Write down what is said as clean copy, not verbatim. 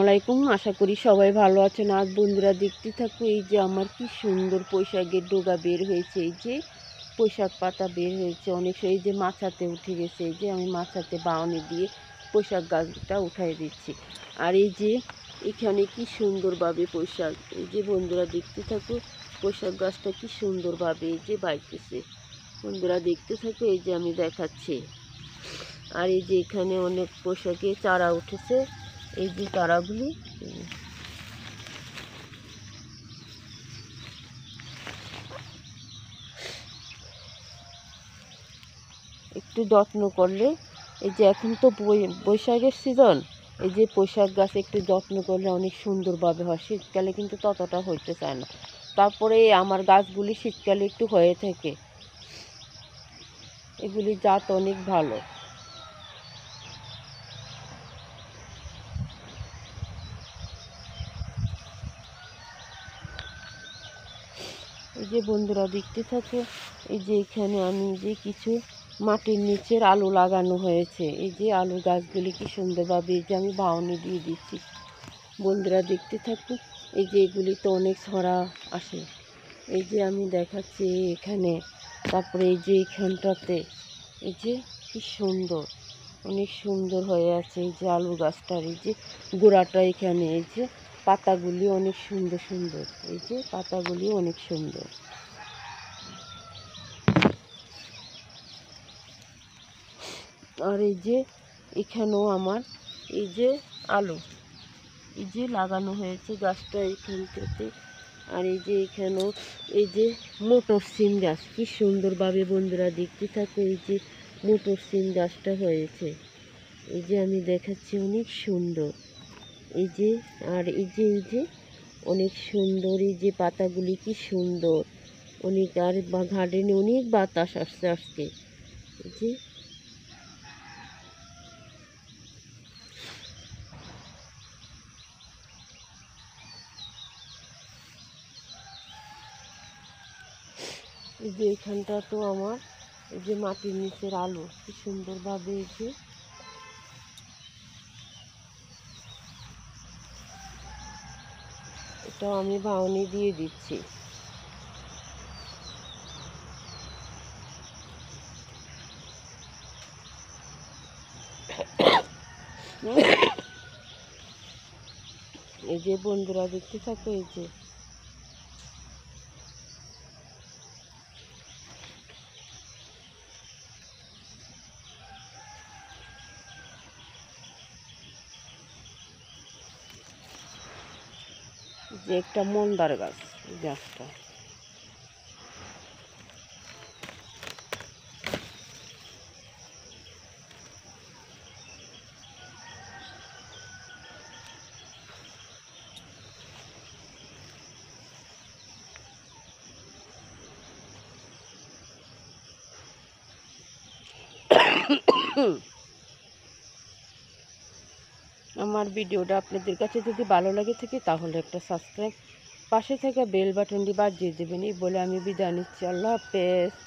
আলাইকুম। আশা করি সবাই ভালো আছেন। আজ বন্ধুরা দেখতে থাকো, এই যে আমার কি সুন্দর পুঁইশাকের ডগা বের হয়েছে। এই যে পুঁইশাক পাতা বের হয়েছে অনেক। এই যে মাচাতে উঠে গেছে। এই যে আমি মাচাতে বাউনি দিয়ে পুঁইশাক গাছটা উঠাই দিচ্ছি। আর এই যে এখানে কি সুন্দরভাবে পুঁইশাক, এই যে বন্ধুরা দেখতে থাকো, পুঁইশাক গাছটা কি সুন্দরভাবে এই যে বাইতেছে। বন্ধুরা দেখতে থাকো, এই যে আমি দেখাচ্ছি। আর এই যে এখানে অনেক পুঁইশাকে চারা উঠেছে। এই যে চারাগুলি একটু যত্ন করলে, এই যে এখন তো বৈশাখের সিজন, এই যে পুঁইশাক গাছ একটু যত্ন করলে অনেক সুন্দরভাবে হয়। শীতকালে কিন্তু ততটা হইতে চায় না। তারপরে আমার গাছগুলি শীতকালে একটু হয়ে থাকে, এগুলি জাত অনেক ভালো। এই যে বন্ধুরা দেখতে থাকো, এই যে এখানে আমি যে কিছু মাটির নিচের আলু লাগানো হয়েছে। এই যে আলু গাছগুলি কি সুন্দরভাবে এই যে আমি বাউনি দিয়ে দিচ্ছি। বন্ধুরা দেখতে থাকো, এই যে এগুলি তো অনেক ছড়া আসে। এই যে আমি দেখাচ্ছি এখানে। তারপরে এই যে এখানটাতে এই যে কি সুন্দর, অনেক সুন্দর হয়ে আছে এই যে আলু গাছটার এই যে গোড়াটা। এখানে এই যে পাতাগুলি অনেক সুন্দর সুন্দর, এই যে পাতাগুলি অনেক সুন্দর। আর এই যে এখানেও আমার এই যে আলু এই যে লাগানো হয়েছে গাছটা এইখানটাতে। আর এই যে এখানেও এই যে মোটর সিম গাছ কি সুন্দরভাবে বন্ধুরা দেখতে থাকো, এই যে মোটর সিম গাছটা হয়েছে। এই যে আমি দেখাচ্ছি অনেক সুন্দর। এই যে আর এই যে অনেক সুন্দর, এই যে পাতাগুলি কি সুন্দর অনেক। আর গার্ডেনে অনেক বাতাস আসছে আজকে। এই যে এই যে এখানটা তো আমার এই যে মাটির নিচের আলু কি সুন্দরভাবে এই যে এটাও আমি বাউনি দিয়ে দিচ্ছি। এই যে বন্ধুরা দেখতে থাকো, এই যে একটা মন্দার গাছ, এই গাছটা। আমার ভিডিওটা আপনাদের কাছে যদি ভালো লাগে থাকে তাহলে একটা সাবস্ক্রাইব, পাশে থাকা বেল বাটনটি বাজিয়ে দেবেন। এই বলে আমি বিদায় নিচ্ছি। আল্লাহ হাফেজ।